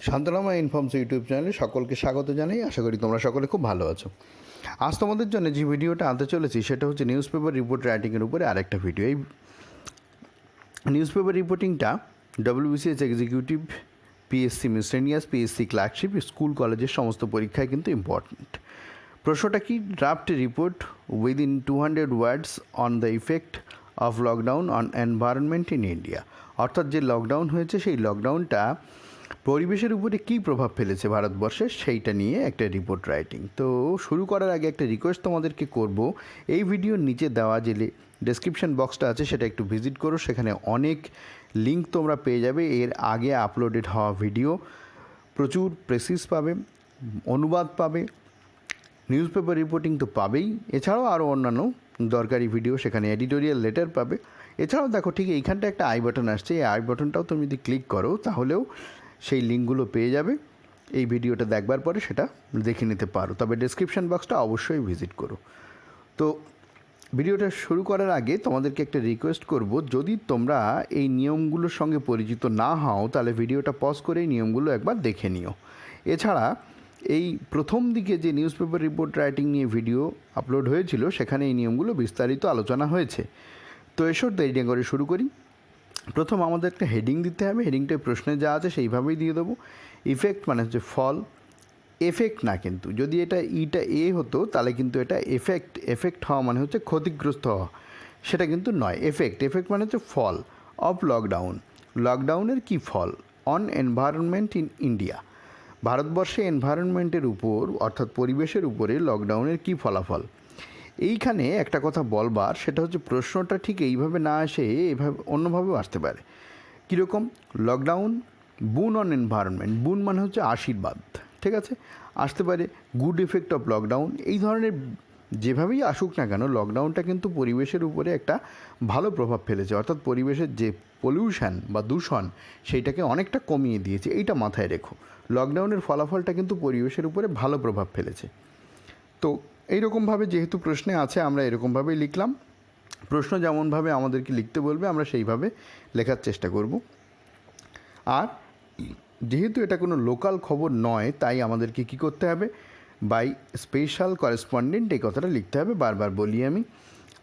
শান্তনামা informs YouTube চ্যানেলে সকলকে স্বাগত জানাই। আশা করি তোমরা সকলে খুব ভালো আছো। আজ তোমাদের জন্য যে ভিডিওটা আনতে চলেছি সেটা হচ্ছে নিউজ পেপার রিপোর্ট রাইটিংয়ের উপরে আরেকটা ভিডিও। এই নিউজ পেপার রিপোর্টিংটা WBCS executive, PSC miscellaneous, PSC clerkship, school কলেজের সমস্ত পরীক্ষায় কিন্তু ইম্পর্ট্যান্ট। প্রশ্নটা কি? Draft report within 200 words on the effect of lockdown on environment in India. অর্থাৎ যে লকডাউন হয়েছে সেই লকডাউনটা পরিবেশের উপরে কী প্রভাব ফেলেছে ভারতবর্ষে, সেইটা নিয়ে একটা রিপোর্ট রাইটিং। তো শুরু করার আগে একটা রিকোয়েস্ট তোমাদেরকে করব, এই ভিডিওর নিচে দেওয়া যে ডেসক্রিপশন বক্সটা আছে সেটা একটু ভিজিট করো। সেখানে অনেক লিঙ্ক তোমরা পেয়ে যাবে। এর আগে আপলোডেড হওয়া ভিডিও প্রচুর প্রেসিস পাবে, অনুবাদ পাবে, নিউজ পেপার রিপোর্টিং তো পাবেই, এছাড়াও আরও অন্যান্য দরকারি ভিডিও, সেখানে এডিটোরিয়াল লেটার পাবে। এছাড়াও দেখো ঠিক এইখানটা একটা আই বাটন আসছে, এই আই বাটনটাও তুমি যদি ক্লিক করো তাহলেও সেই লিঙ্কগুলো পেয়ে যাবে। এই ভিডিওটা দেখবার পরে সেটা দেখে নিতে পারো, তবে ডেসক্রিপশন বক্সটা অবশ্যই ভিজিট করো। তো ভিডিওটা শুরু করার আগে তোমাদেরকে একটা রিকোয়েস্ট করব, যদি তোমরা এই নিয়মগুলোর সঙ্গে পরিচিত না হও তাহলে ভিডিওটা পজ করে এই নিয়মগুলো একবার দেখে নিও। এছাড়া এই প্রথম দিকে যে নিউজ পেপার রিপোর্ট রাইটিং নিয়ে ভিডিও আপলোড হয়েছিল সেখানে এই নিয়মগুলো বিস্তারিত আলোচনা হয়েছে। তো এসব দেরি না করে শুরু করি। প্রথম আমাদের একটা হেডিং দিতে হবে, হেডিংটায় প্রশ্নে যা আছে সেইভাবেই দিয়ে দেবো। ইফেক্ট মানে হচ্ছে ফল, এফেক্ট না, কিন্তু যদি এটা এ হতো তাহলে কিন্তু এটা এফেক্ট হওয়া মানে হচ্ছে ক্ষতিগ্রস্ত হওয়া, সেটা কিন্তু নয়। এফেক্ট মানে হচ্ছে ফল অফ লকডাউনের কি ফল অন এনভায়রনমেন্ট ইন ইন্ডিয়া, ভারতবর্ষে এনভায়রনমেন্টের উপর অর্থাৎ পরিবেশের উপরে লকডাউনের কি ফলাফল। এইখানে একটা কথা বলবার, সেটা হচ্ছে প্রশ্নটা ঠিক এইভাবে না আসে এভাবে অন্যভাবেও আসতে পারে। কীরকম? লকডাউন বুন অন এনভায়রনমেন্ট, বুন মানে হচ্ছে আশীর্বাদ, ঠিক আছে? আসতে পারে গুড ইফেক্ট অফ লকডাউন। এই ধরনের যেভাবেই আসুক না কেন, লকডাউনটা কিন্তু পরিবেশের উপরে একটা ভালো প্রভাব ফেলেছে, অর্থাৎ পরিবেশের যে পলিউশন বা দূষণ সেইটাকে অনেকটা কমিয়ে দিয়েছে। এইটা মাথায় রেখো, লকডাউনের ফলাফলটা কিন্তু পরিবেশের উপরে ভালো প্রভাব ফেলেছে। তো এইরকমভাবে যেহেতু প্রশ্নে আছে আমরা এরকমভাবেই লিখলাম। প্রশ্ন যেমনভাবে আমাদেরকে লিখতে বলবে আমরা সেইভাবে লেখার চেষ্টা করব। আর যেহেতু এটা কোনো লোকাল খবর নয় তাই আমাদেরকে কী করতে হবে? বাই স্পেশাল করেসপন্ডেন্ট এই কথাটা লিখতে হবে, বারবার বলি আমি।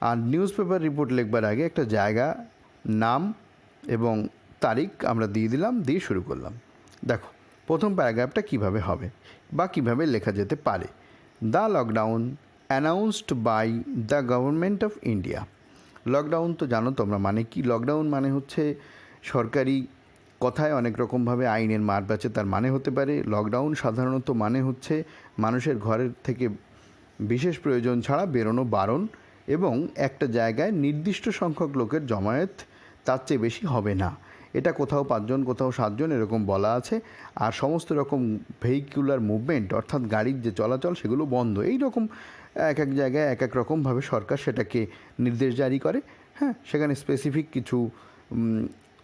আর নিউজ পেপার রিপোর্ট লিখবার আগে একটা জায়গা, নাম এবং তারিখ আমরা দিয়ে দিলাম, দিয়ে শুরু করলাম। দেখো প্রথম প্যারাগ্রাফটা কীভাবে হবে বা কীভাবে লেখা যেতে পারে। The lockdown announced by the government of India. Lockdown তো জানো তোমরা মানে কি। লকডাউন মানে হচ্ছে সরকারি কথায় অনেক রকমভাবে আইনের মার আছে, তার মানে হতে পারে লকডাউন সাধারণত মানে হচ্ছে মানুষের ঘরের থেকে বিশেষ প্রয়োজন ছাড়া বেরোনো বারণ, এবং একটা জায়গায় নির্দিষ্ট সংখ্যক লোকের জমায়েত তার চেয়ে বেশি হবে না। এটা কোথাও 5 জন কোথাও 7 জন এরকম বলা আছে। আর সমস্ত রকম ভেহিকুলার মুভমেন্ট অর্থাৎ গাড়ির যে চলাচল সেগুলো বন্ধ। এই রকম এক এক জায়গায় এক এক রকমভাবে সরকার সেটাকে নির্দেশ জারি করে। হ্যাঁ, সেখানে স্পেসিফিক কিছু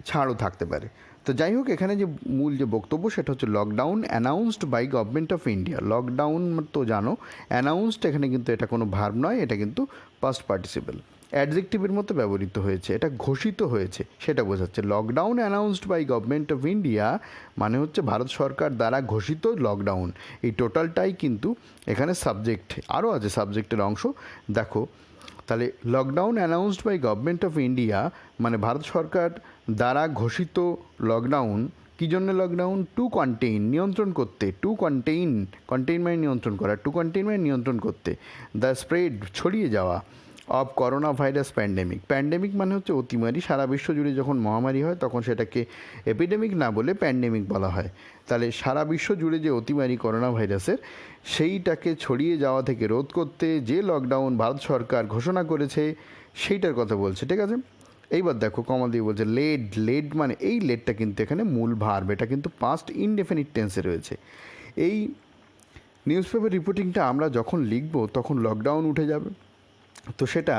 ছাড়ও থাকতে পারে। তো যাই হোক, এখানে যে মূল যে বক্তব্য সেটা হচ্ছে lockdown announced by government of India. Lockdown তো জানো, অ্যানাউন্সড এখানে কিন্তু এটা কোনো ভার্ব নয়, এটা কিন্তু পাস্ট পার্টিসিপল, অ্যাডজেক্টিভের মতো ব্যবহৃত হয়েছে, এটা ঘোষিত হয়েছে সেটা বোঝাচ্ছে। Lockdown announced by government of India মানে হচ্ছে ভারত সরকার দ্বারা ঘোষিত লকডাউন। এই টোটালটাই কিন্তু এখানে সাবজেক্ট, আরও আছে সাবজেক্টের অংশ। দেখো তাহলে lockdown announced by government of India মানে ভারত সরকার দ্বারা ঘোষিত লকডাউন। কী জন্য লকডাউন? টু কন্টেইন, নিয়ন্ত্রণ করতে। কন্টেইন মানে নিয়ন্ত্রণ করা, টু কন্টেইন মানে নিয়ন্ত্রণ করতে। দ্য স্প্রেড ছড়িয়ে যাওয়া অফ করোনা ভাইরাস প্যান্ডেমিক মানে হচ্ছে অতিমারি। সারা বিশ্ব জুড়ে যখন মহামারী হয় তখন সেটাকে এপিডেমিক না বলে প্যান্ডেমিক বলা হয়। তাহলে সারা বিশ্ব জুড়ে যে অতিমারি করোনা ভাইরাসের, সেইটাকে ছড়িয়ে যাওয়া থেকে রোধ করতে যে লকডাউন ভারত সরকার ঘোষণা করেছে সেইটার কথা বলছে, ঠিক আছে? এইবার দেখো কমা দিয়ে বলছে লেড মানে এই লেডটা কিন্তু এখানে মূল ভার্ব, এটা কিন্তু পাস্ট ইনডেফিনিট টেন্সে রয়েছে। এই নিউজ পেপার রিপোর্টিংটা আমরা যখন লিখব তখন লকডাউন উঠে যাবে। তো সেটা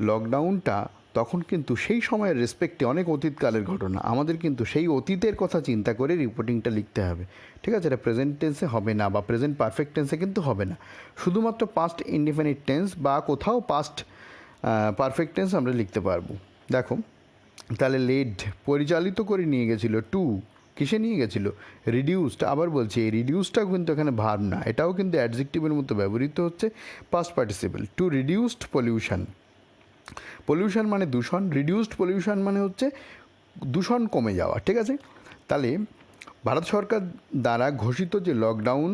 লকডাউনটা তখন কিন্তু সেই সময়ের রেসপেক্টে অনেক অতীতকালের ঘটনা, আমাদের কিন্তু সেই অতীতের কথা চিন্তা করে রিপোর্টিংটা লিখতে হবে, ঠিক আছে? এটা প্রেজেন্ট টেন্সে হবে না বা প্রেজেন্ট পারফেক্ট টেন্সে কিন্তু হবে না, শুধুমাত্র পাস্ট ইনডিফিনিট টেন্স বা কোথাও পাস্ট পারফেক্ট টেন্স আমরা লিখতে পারবো। দেখো তাহলে লেড পরিচালিত করে নিয়ে গেছিলো টু কিসে নিয়ে গেছিলো? রিডিউসড। আবার বলছি এই রিডিউসটাও কিন্তু এখানে ভার্ব না, এটাও কিন্তু অ্যাডজেক্টিভের মতো ব্যবহৃত হচ্ছে, past participle. To reduced pollution, pollution মানে দূষণ, রিডিউসড পলিউশন মানে হচ্ছে দূষণ কমে যাওয়া, ঠিক আছে? তাহলে ভারত সরকার দ্বারা ঘোষিত যে লকডাউন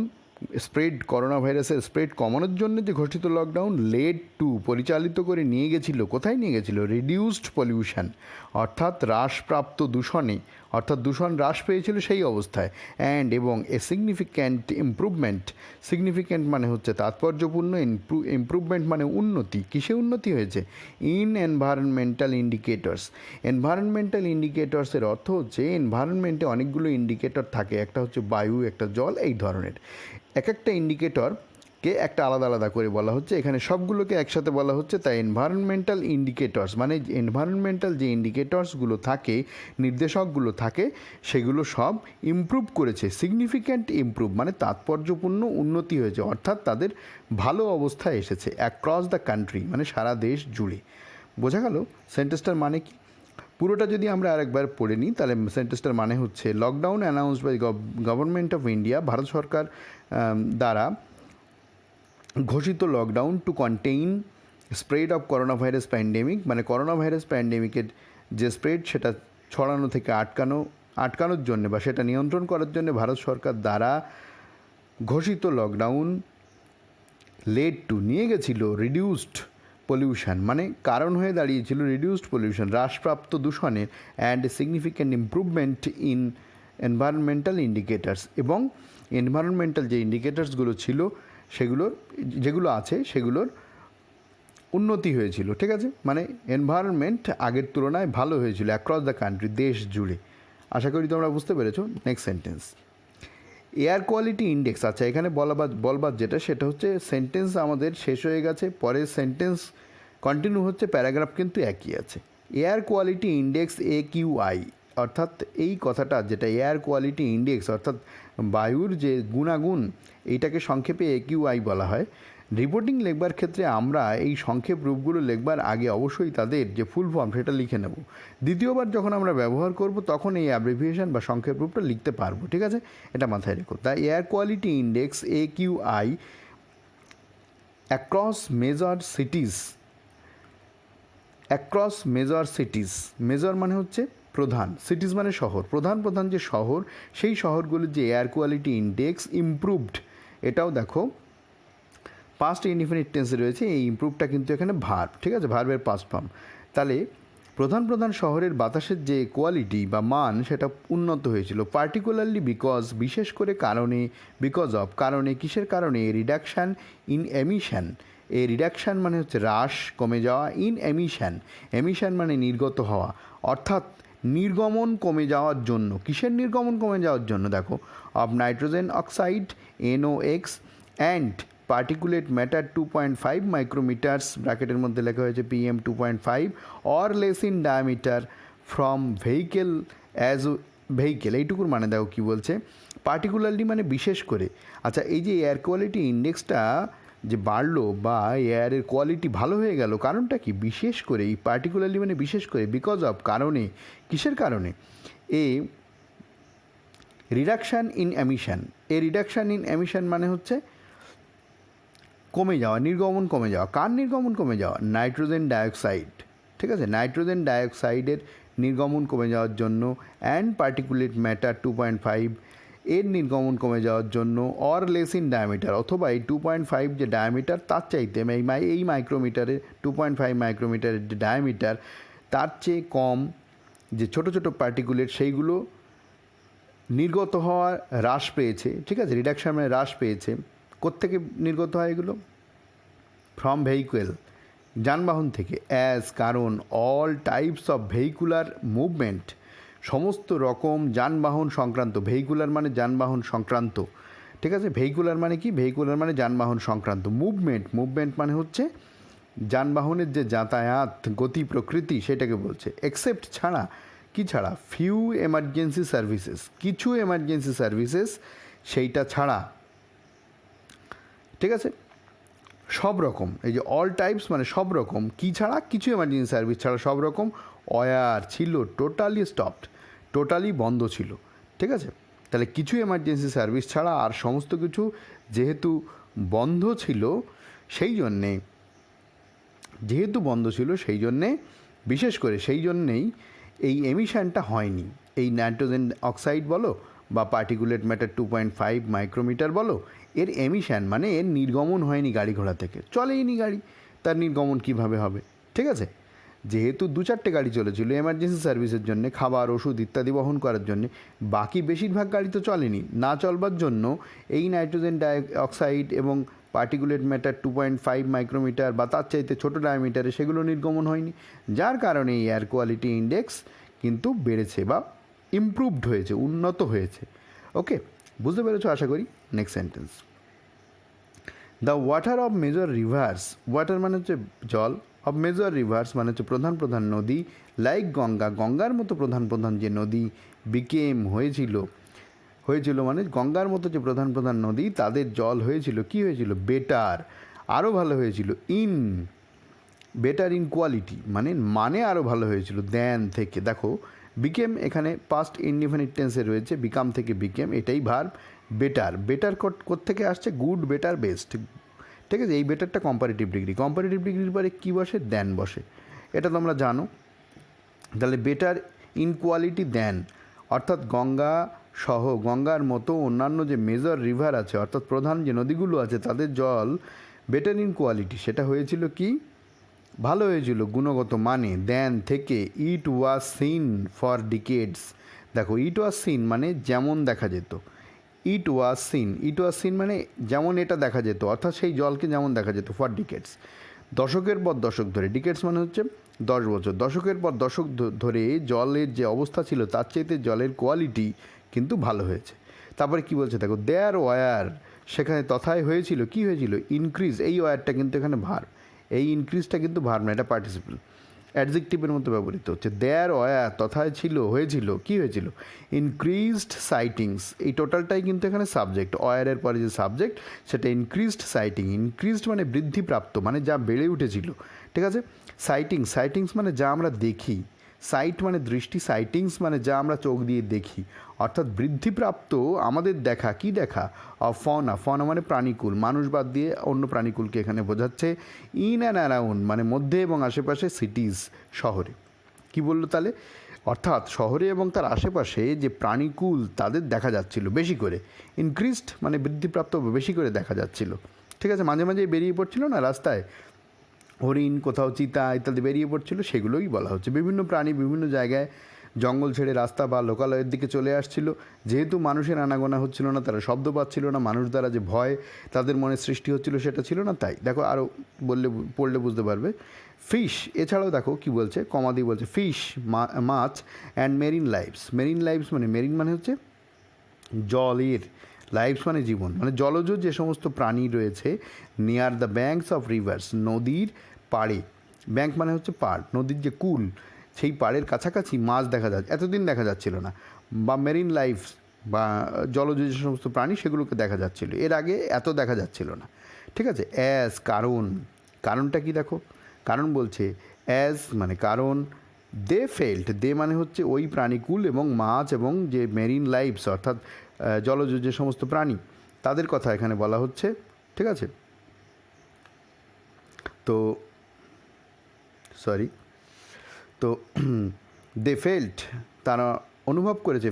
স্প্রেড, করোনা ভাইরাসের স্প্রেড কমানোর জন্য যে ঘোষিত লকডাউন লেড টু পরিচালিত করে নিয়ে গেছিলো, কোথায় নিয়ে গেছিলো? রিডিউসড পলিউশন, অর্থাৎ হ্রাসপ্রাপ্ত দূষণে, অর্থাৎ দূষণ হ্রাস পেয়েছিল সেই অবস্থায়। অ্যান্ড এবং এ সিগনিফিক্যান্ট ইমপ্রুভমেন্ট, সিগনিফিক্যান্ট মানে হচ্ছে তাৎপর্যপূর্ণ, ইমপ্রুভমেন্ট মানে উন্নতি। কিসে উন্নতি হয়েছে? In environmental indicators. এনভায়রনমেন্টাল ইন্ডিকেটরসের অর্থ হচ্ছে এনভায়রনমেন্টে অনেকগুলো ইন্ডিকেটর থাকে, একটা হচ্ছে বায়ু, একটা জল, এই ধরনের এক একটা ইন্ডিকেটরকে একটা আলাদা আলাদা করে বলা হচ্ছে, এখানে সবগুলোকে একসাথে বলা হচ্ছে। তাই এনভায়রনমেন্টাল ইন্ডিকেটরস মানে এনভায়রনমেন্টাল যে ইন্ডিকেটরসগুলো থাকে, নির্দেশকগুলো থাকে, সেগুলো সব ইমপ্রুভ করেছে। সিগনিফিক্যান্ট ইমপ্রুভ মানে তাৎপর্যপূর্ণ উন্নতি হয়েছে, অর্থাৎ তাদের ভালো অবস্থায় এসেছে। অ্যাক্রস দ্য কান্ট্রি মানে সারা দেশ জুড়ে। বোঝা গেল সেন্টেন্সটার মানে কি? পুরোটা যদি আমরা আরেকবার পড়ে নিই তাহলে সেন্টেন্সটার মানে হচ্ছে lockdown announced by government of India, ভারত সরকার দ্বারা ঘোষিত lockdown to contain spread of corona virus pandemic, মানে করোনা ভাইরাস প্যান্ডেমিকের যে স্প্রেড সেটা ছড়ানো থেকে আটকানোর জন্য বা সেটা নিয়ন্ত্রণ করার জন্য ভারত সরকার দ্বারা ঘোষিত লকডাউন লেড টু নিয়ে গেছিল রিডিউসড পলিউশন, মানে কারণ হয়ে দাঁড়িয়েছিল রিডিউসড পলিউশন হ্রাসপ্রাপ্ত দূষণের, and significant improvement in environmental indicators, এবং এনভায়রনমেন্টাল যে ইন্ডিকেটার্সগুলো ছিল যেগুলো আছে সেগুলোর উন্নতি হয়েছিল, ঠিক আছে? মানে এনভায়রনমেন্ট আগের তুলনায় ভালো হয়েছিল অ্যাক্রস দ্য কান্ট্রি, দেশ জুড়ে। আশা করি তোমরা বুঝতে পেরেছো। Next sentence, air quality index. আচ্ছা, এখানে বলবার যেটা সেটা হচ্ছে সেন্টেন্স আমাদের শেষ হয়ে গেছে, পরের সেন্টেন্স কন্টিনিউ হচ্ছে, প্যারাগ্রাফ কিন্তু একই আছে। এয়ার কোয়ালিটি ইন্ডেক্স AQI, অর্থাৎ এই কথাটা যেটা এয়ার কোয়ালিটি ইন্ডেক্স অর্থাৎ বায়ুর যে গুণাগুণ, এইটাকে সংক্ষেপে AQI বলা হয়। রিপোর্টিং লিখবার ক্ষেত্রে আমরা এই সংক্ষেপ রূপগুলো লিখবার আগে অবশ্যই তাদের যে ফুল ফর্ম সেটা লিখে নেব। দ্বিতীয়বার যখন আমরা ব্যবহার করব তখন এই অ্যাব্রিভিয়েশন বা সংক্ষেপ রূপটা লিখতে পারবো, ঠিক আছে? এটা মাথায় রেখো। তাই air quality index AQI across major সিটিজ, across major সিটিজ, major মানে হচ্ছে প্রধান, সিটিজ মানে শহর, প্রধান প্রধান যে শহর সেই শহরগুলির যে এয়ার কোয়ালিটি ইন্ডেক্স ইমপ্রুভড, এটাও দেখো পাস্ট ইনডিফিনিট টেন্সে রয়েছে। এই ইমপ্রুভটা কিন্তু এখানে ভার্ব, ঠিক আছে? ভার্বের পাস্ট ফর্ম। তাহলে প্রধান প্রধান শহরের বাতাসের যে কোয়ালিটি বা মান সেটা উন্নত হয়েছিল, পার্টিকুলারলি বিকজ বিশেষ করে কারণে, বিকজ অফ কারণে, কিসের কারণে? Reduction in emission. এই রিডাকশান মানে হচ্ছে হ্রাস, কমে যাওয়া, ইন এমিশন, এমিশন মানে নির্গত হওয়া, অর্থাৎ নির্গমন কমে যাওয়ার জন্য। কিসের নির্গমন কমে যাওয়ার জন্য? দেখো, of nitrogen oxide NOx and particulate matter 2.5 micrometers, ব্র্যাকেটের মধ্যে লেখা হয়েছে PM 2.5 or less in diameter from vehicle as vehicle. এইটুকুর মানে দেখো কী বলছে, পার্টিকুলারলি মানে বিশেষ করে। আচ্ছা, এই যে এয়ার কোয়ালিটি ইন্ডেক্সটা যে বাড়লো বা এয়ারের কোয়ালিটি ভালো হয়ে গেল, কারণটা কি? বিশেষ করে, এই পার্টিকুলারলি মানে বিশেষ করে, বিকজ অফ কারণে, কিসের কারণে? A reduction in emission. A reduction in emission মানে হচ্ছে কমে যাওয়া, নির্গমন কমে যাওয়া। কার নির্গমন কমে যাওয়া? নাইট্রোজেন ডাইঅক্সাইড, ঠিক আছে? নাইট্রোজেন ডাইঅক্সাইডের নির্গমন কমে যাওয়ার জন্য, অ্যান্ড পার্টিকুলেট ম্যাটার 2.5 এর নির্গমন কমে যাওয়ার জন্য, অর লেস ইন ডায়ামিটার, অথবা এই 2.5 যে ডায়ামিটার তার চাইতে এই মাইক্রোমিটারে 2.5 মাইক্রোমিটারের যে ডায়ামিটার তার চেয়ে কম যে ছোট ছোট পার্টিকুলেট সেইগুলো নির্গত হওয়া হ্রাস পেয়েছে, ঠিক আছে? রিডাকশন মানে হ্রাস পেয়েছে। কোত্থেকে নির্গত হয় এগুলো? ফ্রম ভেহিকেল, যানবাহন থেকে। অ্যাজ কারণ, all types of vehicular movement, সমস্ত রকম যানবাহন সংক্রান্ত, ভেহিকুলার মানে যানবাহন সংক্রান্ত, ঠিক আছে? ভেহিকুলার মানে কি? ভেহিকুলার মানে যানবাহন সংক্রান্ত। মুভমেন্ট, মুভমেন্ট মানে হচ্ছে যানবাহনের যে যাতায়াত, গতি, প্রকৃতি, সেটাকে বলছে। এক্সেপ্ট ছাড়া, কি ছাড়া? ফিউ এমার্জেন্সি সার্ভিসেস, কিছু এমার্জেন্সি সার্ভিসেস সেইটা ছাড়া, ঠিক আছে? সব রকম, এই যে অল টাইপস মানে সব রকম, কী ছাড়া? কিছু এমার্জেন্সি সার্ভিস ছাড়া সব রকম। ওয়ার ছিল টোটালি স্টপড, টোটালি বন্ধ ছিল, ঠিক আছে? তাহলে কিছু এমার্জেন্সি সার্ভিস ছাড়া আর সমস্ত কিছু যেহেতু বন্ধ ছিল, সেই জন্যে বিশেষ করে সেই জন্যেই এই এমিশনটা হয়নি। এই নাইট্রোজেন অক্সাইড বলো বা পার্টিকুলেট ম্যাটার 2.5 মাইক্রোমিটার বলো, এর এমিশন মানে এর নির্গমন হয়নি গাড়ি ঘোড়া থেকে, চলেইনি গাড়ি, তার নির্গমন কীভাবে হবে? ঠিক আছে? যেহেতু 2-4টে গাড়ি চলেছিল এমার্জেন্সি সার্ভিসের জন্য, খাবার ওষুধ ইত্যাদি বহন করার জন্য, বাকি বেশিরভাগ গাড়ি তো চলেনি। না চলবার জন্য এই নাইট্রোজেন অক্সাইড এবং পার্টিকুলেট ম্যাটার 2.5 মাইক্রোমিটার বা তার চাইতে ছোটো ডায়ামিটারে সেগুলো নির্গমন হয়নি, যার কারণে এই এয়ার কোয়ালিটি ইন্ডেক্স কিন্তু বেড়েছে বা ইমপ্রুভড হয়েছে, উন্নত হয়েছে। ওকে, বুঝতে পেরেছো আশা করি। Next sentence, the water of major rivers, water মানে হচ্ছে জল, অফ মেজর রিভার্স মানে হচ্ছে প্রধান প্রধান নদী, লাইক গঙ্গা, গঙ্গার মতো প্রধান প্রধান যে নদী, বিকেম হয়েছিল মানে গঙ্গার মতো যে প্রধান প্রধান নদী, তাদের জল হয়েছিল, কি হয়েছিল? বেটার, আরও ভালো হয়েছিল। বেটার ইন কোয়ালিটি মানে আরও ভালো হয়েছিল, দেন থেকে। দেখো বিকেম এখানে পাস্ট ইনডিফিনিট টেন্সে রয়েছে, বিকাম থেকে বিকেম, এটাই ভার্ব। বেটার কোত্থেকে আসছে? Good, better, best. ঠিক আছে? এই বেটারটা কম্পারেটিভ ডিগ্রির পরে কী বসে? দেন বসে, এটা তোমরা জানো। তাহলে বেটার ইন কোয়ালিটি দেন, অর্থাৎ গঙ্গার মতো অন্যান্য যে মেজর রিভার আছে, অর্থাৎ প্রধান যে নদীগুলো আছে, তাদের জল বেটার ইন কোয়ালিটি, সেটা হয়েছিল কি? ভালো হয়েছিল গুণগত মানে, দেন থেকে। ইট ওয়াজ সিন ফর ডিকেডস। দেখো ইট ওয়াজ সিন মানে যেমন দেখা যেত, ইট ওয়াজ সিন মানে যেমন এটা দেখা যেত, অর্থাৎ সেই জলকে যেমন দেখা যেত, ফর ডিকেডস, দশকের পর দশক ধরে। ডিকেডস মানে হচ্ছে 10 বছর, দশকের পর দশক ধরে জলের যে অবস্থা ছিল তার চাইতে জলের কোয়ালিটি কিন্তু ভালো হয়েছে। তারপরে কি বলছে দেখো, দেয়ার ওয়ার, সেখানে তথায় হয়েছিল, কি হয়েছিল? ইনক্রিজ। এই ওয়ারটা কিন্তু এখানে ভার্ব, এই ইনক্রিজটা কিন্তু ভার্ব না, এটা পার্টিসিপল, অ্যাডজেক্টিভের মতো ব্যবহৃত হচ্ছে। দেয়ার ওয়ার, তথায় হয়েছিল, কি হয়েছিল? ইনক্রিজড সাইটিংস। এই টোটালটাই কিন্তু এখানে সাবজেক্ট, ওয়ারের পরে যে সাবজেক্ট সেটা ইনক্রিজড সাইটিং। ইনক্রিজড মানে বৃদ্ধিপ্রাপ্ত, মানে যা বেড়ে উঠেছিল। ঠিক আছে? সাইটিংস মানে যা আমরা দেখি, সাইট মানে দৃষ্টি, সাইটিংস মানে যা আমরা চোখ দিয়ে দেখি, অর্থাৎ বৃদ্ধিপ্রাপ্ত আমাদের দেখা। কি দেখা? ফনা মানে প্রাণীকুল, মানুষ বাদ দিয়ে অন্য প্রাণীকুলকে এখানে বোঝাচ্ছে। ইন অ্যান্ড অ্যারাউন্ড মানে মধ্যে এবং আশেপাশে, সিটিজ শহরে। কি বললো তাহলে? অর্থাৎ শহরে এবং তার আশেপাশে যে প্রাণীকুল তাদের দেখা যাচ্ছিল বেশি করে। ইনক্রিজড মানে বৃদ্ধিপ্রাপ্ত, বেশি করে দেখা যাচ্ছিল। ঠিক আছে? মাঝে মাঝে বেরিয়ে পড়ছিল না রাস্তায়, হরিণ, কোথাও চিতা ইত্যাদি বেরিয়ে পড়ছিল, সেগুলোই বলা হচ্ছে। বিভিন্ন প্রাণী বিভিন্ন জায়গায় জঙ্গল ছেড়ে রাস্তা বা লোকালয়ের দিকে চলে আসছিল। যেহেতু মানুষের আনাগোনা হচ্ছিল না, তারা শব্দ পাচ্ছিল না, মানুষ দ্বারা যে ভয় তাদের মনে সৃষ্টি হচ্ছিল সেটা ছিল না। তাই দেখো আরও পড়লে বুঝতে পারবে। ফিশ, এছাড়াও দেখো কি বলছে, কমা দিয়ে বলছে ফিশ, মাছ, অ্যান্ড মেরিন লাইভস মানে মেরিন মানে হচ্ছে জলের, লাইভস মানে জীবন, মানে জলজ যে সমস্ত প্রাণী রয়েছে। Near the banks of rivers, নদীর পাড়ে, ব্যাঙ্ক মানে হচ্ছে পাড়, নদীর যে কুল, সেই পাড়ের কাছাকাছি মাছ দেখা যাচ্ছে, এতদিন দেখা যাচ্ছিল না। বা মেরিন লাইফস বা জলজ যে সমস্ত প্রাণী সেগুলোকে দেখা যাচ্ছিল, এর আগে এত দেখা যাচ্ছিল না। ঠিক আছে? অ্যাজ, কারণটা কি দেখো, কারণ বলছে অ্যাজ মানে কারণ। দে মানে হচ্ছে ওই প্রাণীকুল এবং মাছ এবং যে মেরিন লাইফস অর্থাৎ জলজ যে সমস্ত প্রাণী তাদের কথা এখানে বলা হচ্ছে। ঠিক আছে? তো দে ফেল্ট তারা অনুভব করেছে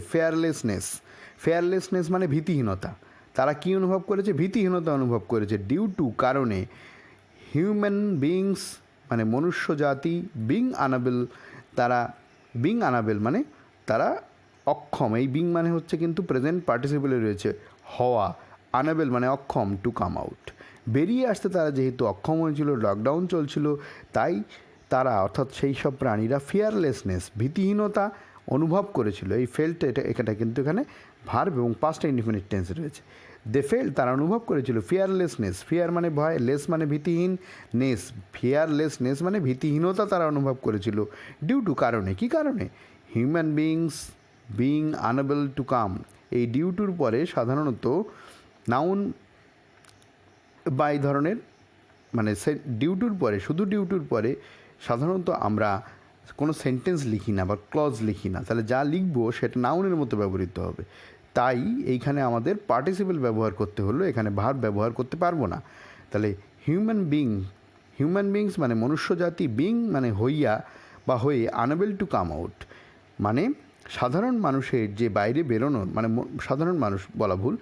ফেয়ারলেসনেস মানে ভীতিহীনতা। তারা কি অনুভব করেছে? ভীতিহীনতা অনুভব করেছে। ডিউ টু কারণে, হিউম্যান বিংস মানে মনুষ্য জাতি, বিং আনাবেল মানে তারা অক্ষম। এই বিং মানে হচ্ছে কিন্তু প্রেজেন্ট পার্টিসিপলে রয়েছে হওয়া, আনাবেল মানে অক্ষম, টু কাম আউট বেরিয়ে আসতে তারা যেহেতু অক্ষম হয়েছিল, লকডাউন চলছিল, তাই তারা অর্থাৎ সেই সব প্রাণীরা ফিয়ারলেসনেস ভীতিহীনতা অনুভব করেছিল। এই ফেল্ট এটা কিন্তু এখানে ভার্ব এবং পাস্ট ইনডিফিনিট টেন্সে রয়েছে। দে ফেল্ট তারা অনুভব করেছিল ফিয়ারলেসনেস, ফিয়ার মানে ভয়, লেস মানে ভীতিহীন, ফিয়ারলেসনেস মানে ভীতিহীনতা তারা অনুভব করেছিল। ডিউ টু কারণে, কি কারণে? Human beings being unable to come. এই ডিউ টুর পরে সাধারণত নাউন বা এই ধরনের মানে ডিউ টুর পরে, শুধু ডিউ টুর পরে সাধারণত আমরা কোনো সেন্টেন্স লিখি না বা ক্লজ লিখি না, তাহলে যা লিখবো সেটা নাউনের মতো ব্যবহৃত হবে। তাই এইখানে আমাদের পার্টিসিপেল ব্যবহার করতে হলো, এখানে ভার্ব ব্যবহার করতে পারবো না। তাহলে হিউম্যান বিংস মানে মনুষ্যজাতি, বিং মানে হইয়া বা হয়ে, আনএবল টু কাম আউট মানে সাধারণ মানুষের যে বাইরে বেরোনোর, মানে সাধারণ মানুষ বলা ভুল,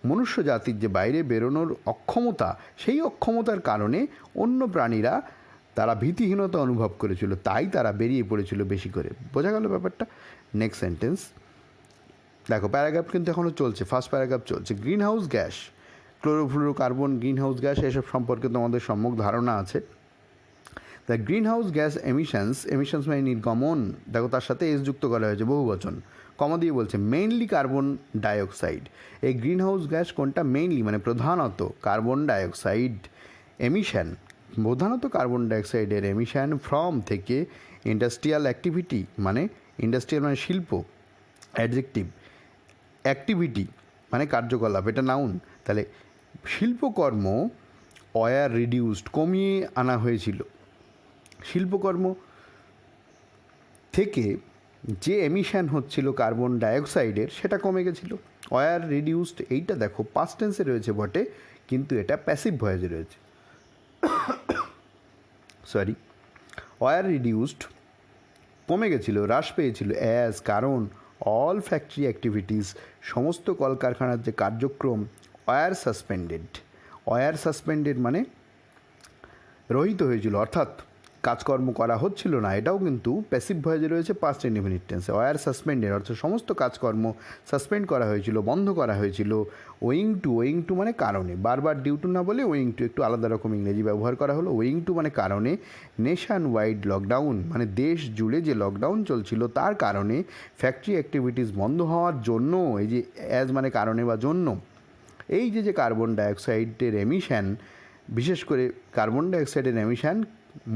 মনুষ্য জাতির যে বাইরে বেরোনোর অক্ষমতা, সেই অক্ষমতার কারণে অন্য প্রাণীরা তারা ভীতিহীনতা অনুভব করেছিল, তাই তারা বেরিয়ে পড়েছিল বেশি করে। বোঝা গেল ব্যাপারটা? নেক্সট সেন্টেন্স দেখো, প্যারাগ্রাফ কিন্তু এখনও চলছে, ফার্স্ট প্যারাগ্রাফ চলছে। Green house gas, chlorofluorocarbon, green house gas, এসব সম্পর্কে তোমাদের সম্যক ধারণা আছে। The green house gas emissions মানে নির্গমন, দেখো তার সাথে এস যুক্ত করা হয়েছে, বহু বচন, কমা দিয়ে বলছে মেইনলি কার্বন ডাইঅক্সাইড। এই গ্রিন হাউস গ্যাস কোনটা? মেইনলি মানে প্রধানত কার্বন ডাইঅক্সাইড এমিশন, প্রধানত কার্বন ডাইঅক্সাইডের এমিশন ফ্রম থেকে ইন্ডাস্ট্রিয়াল অ্যাক্টিভিটি, মানে ইন্ডাস্ট্রিয়াল মানে শিল্প, অ্যাডজেক্টিভ, অ্যাক্টিভিটি মানে কার্যকলাপ, এটা নাউন। তাহলে শিল্পকর্ম ওয়ার রিডিউসড, কমিয়ে আনা হয়েছিল। শিল্পকর্ম থেকে যে এমিশন হচ্ছিল কার্বন ডাইঅক্সাইডের, সেটা কমে গেছিলো। ওয়ার রিডিউসড, এইটা দেখো পাস্ট টেন্সে রয়েছে বটে, কিন্তু এটা প্যাসিভ ভয়েসে রয়েছে। সরি, ওয়ার রিডিউসড কমে গেছিলো, হ্রাস পেয়েছিল, অ্যাজ কারণ, অল ফ্যাক্টরি অ্যাক্টিভিটিস সমস্ত কলকারখানার যে কার্যক্রম, ওয়ার সাসপেন্ডেড মানে রহিত হয়েছিল, অর্থাৎ কাজকর্ম করা হচ্ছিল না। এটাও কিন্তু প্যাসিভ ভয়েসে রয়েছে, পাস্ট ইনডিফিনিট টেন্সে। ওয়ার সাসপেন্ডেড অর্থাৎ সমস্ত কাজকর্ম সাসপেন্ড করা হয়েছিল, বন্ধ করা হয়েছিল। ওয়িং টু মানে কারণে, বারবার ডিউ টু না বলে ওয়িং টু, একটু আলাদা রকম ইংরেজি ব্যবহার করা হলো। ওয়িং টু মানে কারণে, নেশন ওয়াইড লকডাউন মানে দেশ জুড়ে যে লকডাউন চলছিল তার কারণে, ফ্যাক্টরি অ্যাক্টিভিটিস বন্ধ হওয়ার জন্য, এই যে অ্যাজ মানে কারণে বা জন্য, এই যে কার্বন ডাইঅক্সাইডের এমিশন, বিশেষ করে কার্বন ডাইঅক্সাইডের এমিশন,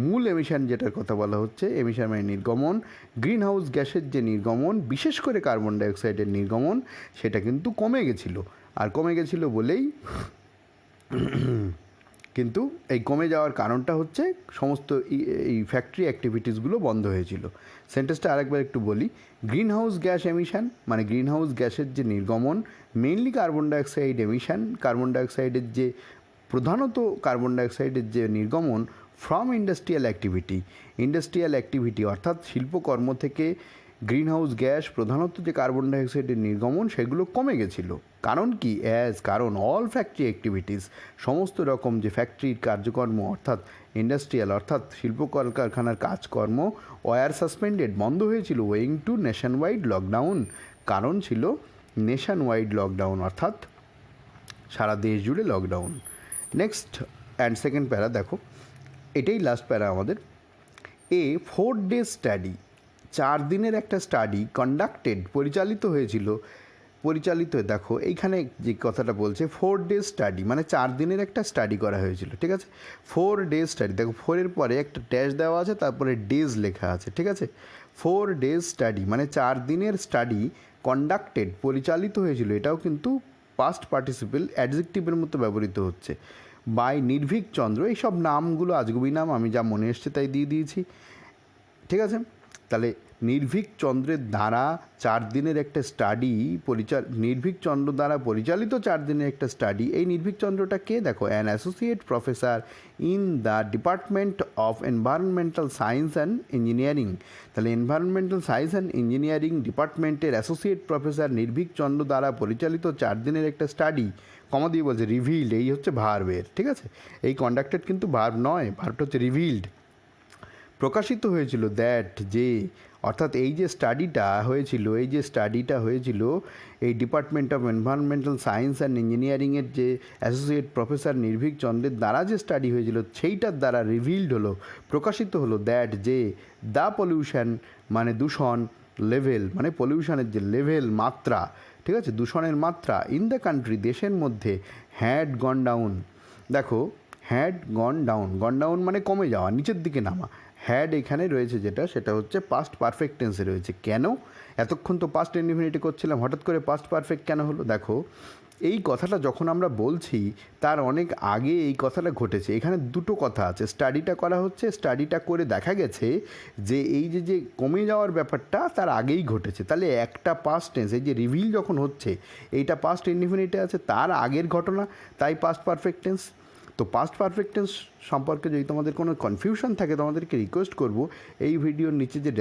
মূল এমিশন যেটার কথা বলা হচ্ছে, এমিশন মানে নির্গমন, গ্রিন হাউস গ্যাসের যে নির্গমন, বিশেষ করে কার্বন ডাইঅক্সাইডের নির্গমন, সেটা কিন্তু কমে গেছিলো। আর কমে গেছিলো বলেই কিন্তু এই কমে যাওয়ার কারণটা হচ্ছে সমস্ত এই ফ্যাক্টরি অ্যাক্টিভিটিসগুলো বন্ধ হয়েছিল। সেন্টেন্সটা আরেকবার একটু বলি। গ্রিন হাউস গ্যাস এমিশন মানে গ্রিন হাউস গ্যাসের যে নির্গমন, mainly carbon dioxide emission, carbon ডাইঅক্সাইডের যে প্রধানত কার্বন ডাইঅক্সাইডের যে নির্গমন ফ্রম ইন্ডাস্ট্রিয়াল অ্যাক্টিভিটি অর্থাৎ শিল্পকর্ম থেকে গ্রিন হাউস গ্যাস, প্রধানত যে কার্বন ডাইঅক্সাইডের নির্গমন, সেগুলো কমে গেছিলো। কারণ কি? কারণ অল ফ্যাক্টরি অ্যাক্টিভিটিস সমস্ত রকম যে ফ্যাক্টরির কার্যকর্ম, অর্থাৎ ইন্ডাস্ট্রিয়াল অর্থাৎ শিল্প কলকারখানার কাজকর্ম, ওয়ার সাসপেন্ডেড বন্ধ হয়েছিল, owing to nation wide lockdown, কারণ ছিল নেশন ওয়াইড লকডাউন অর্থাৎ সারা দেশ জুড়ে লকডাউন। নেক্সট অ্যান্ড সেকেন্ড প্যারা দেখো, এটাই লাস্ট প্যারা আমাদের। 4 ডে স্টাডি, 4 দিনের একটা স্টাডি কন্ডাক্টেড পরিচালিত দেখো এইখানে যে কথাটা বলছে 4 ডে স্টাডি মানে 4 দিনের একটা স্টাডি করা হয়েছিল, ঠিক আছে। 4 ডে স্টাডি, দেখো 4-এর পরে একটা ড্যাশ দেওয়া আছে, তারপরে ডেজ লেখা আছে, ঠিক আছে। 4 ডেজ স্টাডি মানে 4 দিনের স্টাডি কন্ডাক্টেড পরিচালিত হয়েছিল, এটাও কিন্তু পাস্ট পার্টিসিপেল অ্যাডজেক্টিভের মতো ব্যবহৃত হচ্ছে। বাই নির্ভীক চন্দ্র, এইসব নামগুলো আজগুবি নাম, আমি যা মনে এসছে তাই দিয়ে দিয়েছি, ঠিক আছে। তাহলে নির্ভীক চন্দ্রের দ্বারা 4 দিনের একটা স্টাডি নির্ভীক চন্দ্র দ্বারা পরিচালিত 4 দিনের একটা স্টাডি। এই নির্ভীক চন্দ্রটা কে? দেখো, an associate professor in the department of environmental science and engineering. তাহলে এনভায়রনমেন্টাল সায়েন্স অ্যান্ড ইঞ্জিনিয়ারিং ডিপার্টমেন্টের অ্যাসোসিয়েট প্রফেসর নির্ভীক চন্দ্র দ্বারা পরিচালিত 4 দিনের একটা স্টাডি, কমা দিয়ে বলছে রিভিল্ড, এই হচ্ছে ভার্বের, ঠিক আছে। এই কন্ডাক্টেড কিন্তু ভার্ব নয়, ভার্বটা হচ্ছে রিভিল্ড। প্রকাশিত হয়েছিল দ্যাট যে, অর্থাৎ এই যে স্টাডিটা হয়েছিল এই department of environmental science and ইঞ্জিনিয়ারিংয়ের যে অ্যাসোসিয়েট প্রফেসর নির্ভীক চন্দ্রের দ্বারা যে স্টাডি হয়েছিল, সেইটার দ্বারা রিভিল্ড হলো, প্রকাশিত হলো, দ্যাট যে দ্য পলিউশন মানে দূষণ, লেভেল মানে পলিউশনের যে লেভেল মাত্রা, ঠিক আছে, দূষণের মাত্রা, ইন দ্য কান্ট্রি দেশের মধ্যে, হ্যাড গন ডাউন। দেখো, হ্যাড গন ডাউন মানে কমে যাওয়া, নিচের দিকে নামা। হ্যাড এখানে রয়েছে যেটা, সেটা হচ্ছে পাস্ট পারফেক্ট টেন্সে রয়েছে। কেন? এতক্ষণ তো পাস্ট ইনডিফিনিটি করছিলাম, হঠাৎ করে পাস্ট পারফেক্ট কেন হলো? দেখো, এই কথাটা যখন আমরা বলছি তার অনেক আগে এই কথাটা ঘটেছে। এখানে দুটো কথা আছে, স্টাডিটা করা হচ্ছে, স্টাডিটা করে দেখা গেছে যে এই যে কমে যাওয়ার ব্যাপারটা তার আগেই ঘটেছে। তাহলে একটা পাস্ট টেন্স, এই যে রিভিল যখন হচ্ছে এইটা পাস্ট ইনডিফিনিটে আছে, তার আগের ঘটনা, তাই পাস্ট পারফেক্ট টেন্স। তো পাস্ট পারফেক্ট টেন্স সম্পর্কে যদি তোমাদের কোনো কনফিউশন থাকে তোমাদেরকে রিকোয়েস্ট করব, এই ভিডিওর নিচে যে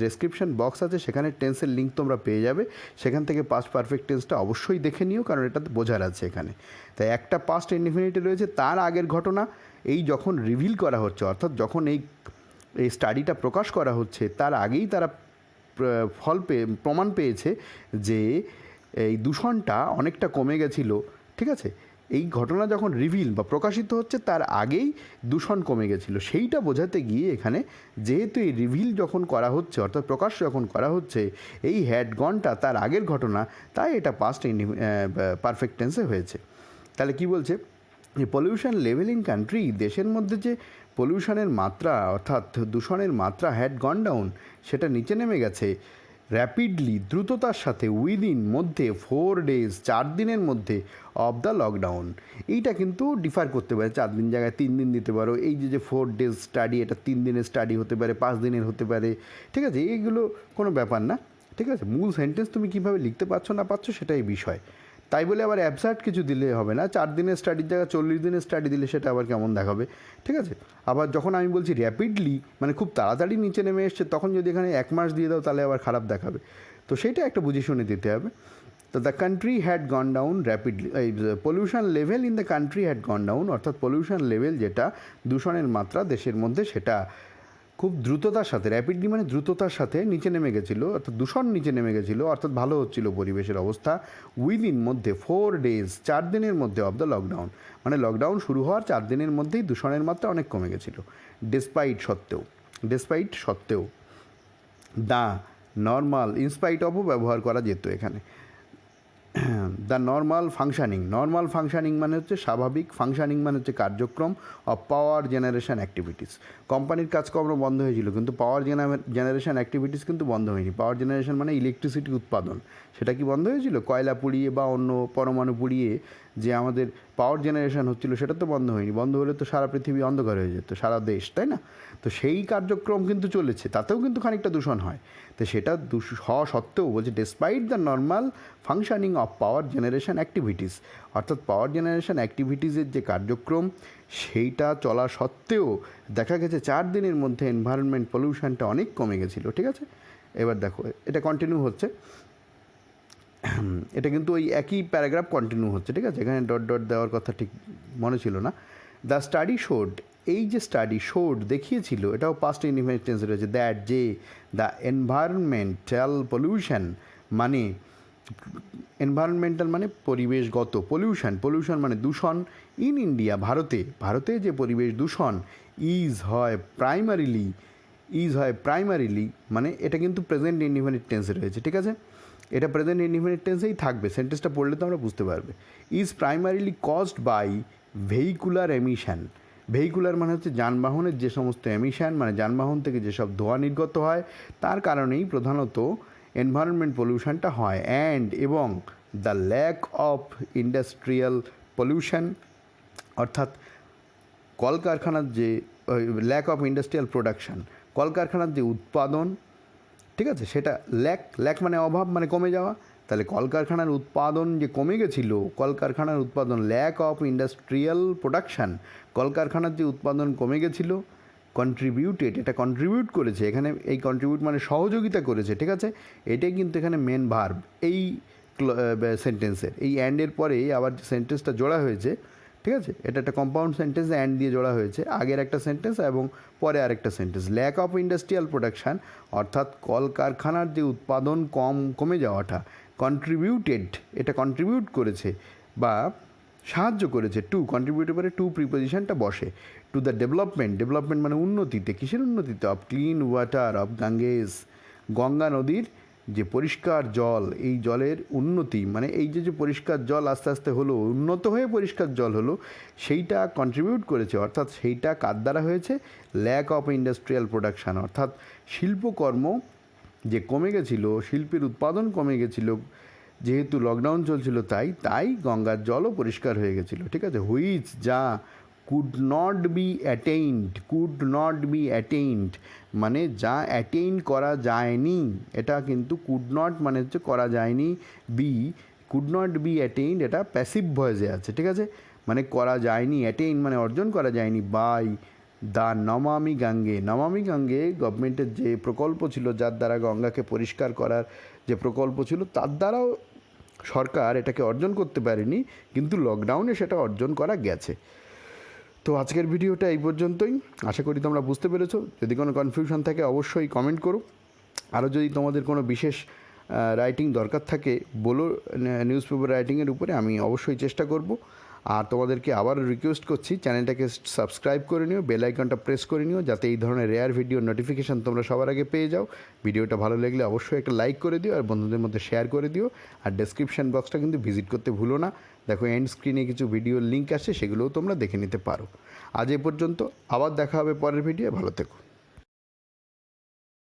ডেসক্রিপশন বক্স আছে সেখানে টেন্সের লিঙ্ক তোমরা পেয়ে যাবে, সেখান থেকে পাস্ট পারফেক্ট টেন্সটা অবশ্যই দেখে নিও, কারণ এটাতে বোঝার আছে এখানে। তাই একটা পাস্ট ইনডিফিনিটে রয়েছে, তার আগের ঘটনা এই যখন রিভিল করা হচ্ছে, অর্থাৎ যখন এই স্টাডিটা প্রকাশ করা হচ্ছে তার আগেই তারা প্রমাণ পেয়েছে যে এই দূষণটা অনেকটা কমে গেছিলো। ঠিক আছে, এই ঘটনা যখন রিভিল বা প্রকাশিত হচ্ছে তার আগেই দূষণ কমে গেছিলো, সেইটা বোঝাতে গিয়ে এখানে যেহেতু এই রিভিল যখন করা হচ্ছে অর্থাৎ প্রকাশ যখন করা হচ্ছে এই হ্যাড গনটা তার আগের ঘটনা, তাই এটা পাস্ট পারফেক্ট টেন্সে হয়েছে। তাহলে কি বলছে, যে পলিউশন লেভেল ইন কান্ট্রি, দেশের মধ্যে যে পলিউশনের মাত্রা অর্থাৎ দূষণের মাত্রা হ্যাড গন ডাউন, সেটা নিচে নেমে গেছে র্যাপিডলি, দ্রুততার সাথে, উইদিন মধ্যে 4 days 4 দিনের মধ্যে অফ দ্য লকডাউন। এইটা কিন্তু ডিফার করতে পারে, 4 দিন জায়গায় 3 দিন দিতে পারো। এই যে 4 days স্টাডি, এটা 3 দিনের স্টাডি হতে পারে, 5 দিনের হতে পারে। ঠিক আছে, এইগুলো কোনো ব্যাপার না। ঠিক আছে, মূল সেন্টেন্স তুমি কীভাবে লিখতে পারছো না পারছো সেটাই বিষয়। তাই বলে আবার অ্যাবসার্ট কিছু দিলে হবে না, 4 দিনের স্টাডির জায়গায় 40 দিনের স্টাডি দিলে সেটা আবার কেমন দেখাবে। ঠিক আছে, আবার যখন আমি বলছি র্যাপিডলি মানে খুব তাড়াতাড়ি নিচে নেমে এসছে, তখন যদি এখানে 1 মাস দিয়ে দাও তাহলে আবার খারাপ দেখাবে। তো সেইটা একটা বুঝে শুনে দিতে হবে। তো the country had gone down rapidly, এই pollution level in the country had gone down, অর্থাৎ পলিউশন লেভেল যেটা দূষণের মাত্রা দেশের মধ্যে সেটা খুব দ্রুততার সাথে, র্যাপিডলি মানে দ্রুততার সাথে নিচে নেমে গেছিলো, অর্থাৎ দূষণ নিচে নেমে গেছিলো, অর্থাৎ ভালো হচ্ছিলো পরিবেশের অবস্থা। উইদিন মধ্যে 4 days 4 দিনের মধ্যে অফ দ্য লকডাউন, মানে লকডাউন শুরু হওয়ার 4 দিনের মধ্যেই দূষণের মাত্রা অনেক কমে গেছিলো। ডেসপাইট সত্ত্বেও দ্য নর্মাল, ইনস্পাইট অফও ব্যবহার করা যেত এখানে। দ্য নর্মাল ফাংশানিং মানে হচ্ছে স্বাভাবিক, ফাংশানিং মানে হচ্ছে কার্যক্রম অফ পাওয়ার জেনারেশন অ্যাক্টিভিটিস। কোম্পানির কাজকর্ম বন্ধ হয়েছিল কিন্তু পাওয়ার জেনারেশন অ্যাক্টিভিটিস কিন্তু বন্ধ হয়নি। পাওয়ার জেনারেশন মানে ইলেকট্রিসিটি উৎপাদন, সেটা কি বন্ধ হয়েছিল? কয়লা পুড়িয়ে বা অন্য পরমাণু পুড়িয়ে যে আমাদের পাওয়ার জেনারেশন হচ্ছিল সেটা তো বন্ধ হয়নি। বন্ধ হলে তো সারা পৃথিবী অন্ধকার হয়ে যেত, সারা দেশ, তাই না? তো সেই কার্যক্রম কিন্তু চলেছে, তাতেও কিন্তু খানিকটা দূষণ হয়। তো সেটা হওয়া সত্ত্বেও বলছে despite the normal functioning of power generation activities, অর্থাৎ পাওয়ার জেনারেশন অ্যাক্টিভিটিসের যে কার্যক্রম সেইটা চলা সত্ত্বেও দেখা গেছে 4 দিনের মধ্যে এনভায়রনমেন্ট পলিউশনটা অনেক কমে গেছিলো। ঠিক আছে, এবার দেখো এটা কন্টিনিউ হচ্ছে, এটা কিন্তু ওই একই প্যারাগ্রাফ কন্টিনিউ হচ্ছে। ঠিক আছে, এখানে ডট ডট দেওয়ার কথা ঠিক মনে ছিল না। দ্য স্টাডি শোড, এই যে স্টাডি শোড দেখিয়েছিল, এটাও পাস্ট ইনডিফিনিট টেন্সে রয়েছে, দ্যাট যে দ্য এনভায়রনমেন্টাল পলিউশন মানে এনভায়রনমেন্টাল মানে পরিবেশগত, পলিউশন মানে দূষণ, ইন ইন্ডিয়া ভারতে যে পরিবেশ দূষণ হয় প্রাইমারিলি মানে এটা কিন্তু প্রেজেন্ট ইনডিফিনিট টেন্সে রয়েছে। ঠিক আছে, এটা প্রেজেন্ট ইনডিফিনিট টেন্সেই থাকবে, সেন্টেন্সটা পড়লে তো আমরা বুঝতে পারবে। Is primarily caused by vehicular emission. Vehicular মানে হচ্ছে যানবাহনের যে সমস্ত এমিশন, মানে যানবাহন থেকে যেসব ধোঁয়া নির্গত হয় তার কারণেই প্রধানত এনভায়রনমেন্ট পলিউশনটা হয়। এবং the lack of industrial pollution, অর্থাৎ কলকারখানার যে ল্যাক অফ ইন্ডাস্ট্রিয়াল প্রোডাকশান, কলকারখানার যে উৎপাদন, ঠিক আছে, সেটা ল্যাক মানে অভাব মানে কমে যাওয়া। তাহলে কলকারখানার উৎপাদন যে কমে গেছিলো, কলকারখানার উৎপাদন ল্যাক অফ ইন্ডাস্ট্রিয়াল প্রোডাকশান, কলকারখানার যে উৎপাদন কমে গেছিলো, কন্ট্রিবিউটেড, এটা কন্ট্রিবিউট করেছে, এখানে এই কন্ট্রিবিউট মানে সহযোগিতা করেছে। ঠিক আছে, এটাই কিন্তু এখানে মেন ভার্ব এই সেন্টেন্সের। এই অ্যান্ডের পরে আবার যে সেন্টেন্সটা জোড়া হয়েছে, ঠিক আছে, এটা একটা কম্পাউন্ড সেন্টেন্স, অ্যান্ড দিয়ে জোড়া হয়েছে, আগের একটা সেন্টেন্স এবং পরে আরেকটা sentence. Lack of industrial production অর্থাৎ কলকারখানার যে উৎপাদন কমে যাওয়াটা, কন্ট্রিবিউটেড এটা কন্ট্রিবিউট করেছে বা সাহায্য করেছে, কন্ট্রিবিউটের পরে প্রিপোজিশনটা বসে, টু দ্য ডেভেলপমেন্ট মানে উন্নতিতে, কিসের উন্নতিতে? Of clean water of Ganges, Ganga নদীর যে পরিষ্কার জল, এই জলের উন্নতি মানে এই যে পরিষ্কার জল আস্তে আস্তে হলো, উন্নত হয়ে পরিষ্কার জল হলো, সেইটা কন্ট্রিবিউট করেছে। অর্থাৎ সেইটা কার দ্বারা হয়েছে? ল্যাক অফ ইন্ডাস্ট্রিয়াল প্রোডাকশান, অর্থাৎ শিল্পকর্ম যে কমে গেছিলো, শিল্পের উৎপাদন কমে গেছিলো, যেহেতু লকডাউন চলছিল তাই গঙ্গার জলও পরিষ্কার হয়ে গেছিলো, ঠিক আছে। হুইচ যা কুড নট বি অ্যাটেইনড মানে যা অ্যাটেইন করা যায়নি, এটা কিন্তু কুড নট মানে হচ্ছে করা যায়নি, কুড নট বি অ্যাটেইনড এটা প্যাসিভ ভয়েসে আছে, ঠিক আছে। মানে করা যায়নি, অ্যাটেইন মানে অর্জন করা যায়নি বাই দ্য নমামি গঙ্গে গভর্নমেন্টের যে প্রকল্প ছিল, যার দ্বারা গঙ্গাকে পরিষ্কার করার যে প্রকল্প ছিল, তার দ্বারাও সরকার এটাকে অর্জন করতে পারেনি, কিন্তু লকডাউনে সেটা অর্জন করা গেছে। তো আজকের ভিডিওটা এই পর্যন্তই, আশা করি তোমরা বুঝতে পেরেছো। যদি কোনো কনফিউশন থাকে অবশ্যই কমেন্ট করো। আরও যদি তোমাদের কোনো বিশেষ রাইটিং দরকার থাকে বলো, নিউজ পেপার রাইটিংয়ের উপরে, আমি অবশ্যই চেষ্টা করব। আর তোমাদেরকে আবার রিকোয়েস্ট করছি, চ্যানেলটাকে সাবস্ক্রাইব করে নিও, বেল আইকনটা প্রেস করে নিও, যাতে এই ধরনের রেয়ার ভিডিও নোটিফিকেশান তোমরা সবার আগে পেয়ে যাও। ভিডিওটা ভালো লাগলে অবশ্যই একটা লাইক করে দিও আর বন্ধুদের মধ্যে শেয়ার করে দিও। আর ডেসক্রিপশান বক্সটা কিন্তু ভিজিট করতে ভুলো না, দেখো এন্ড স্ক্রিনে কিছু ভিডিওর লিঙ্ক আছে, সেগুলোও তোমরা দেখে নিতে পারো। আজ এ পর্যন্ত, আবার দেখা হবে পরের ভিডিও, ভালো থেকো।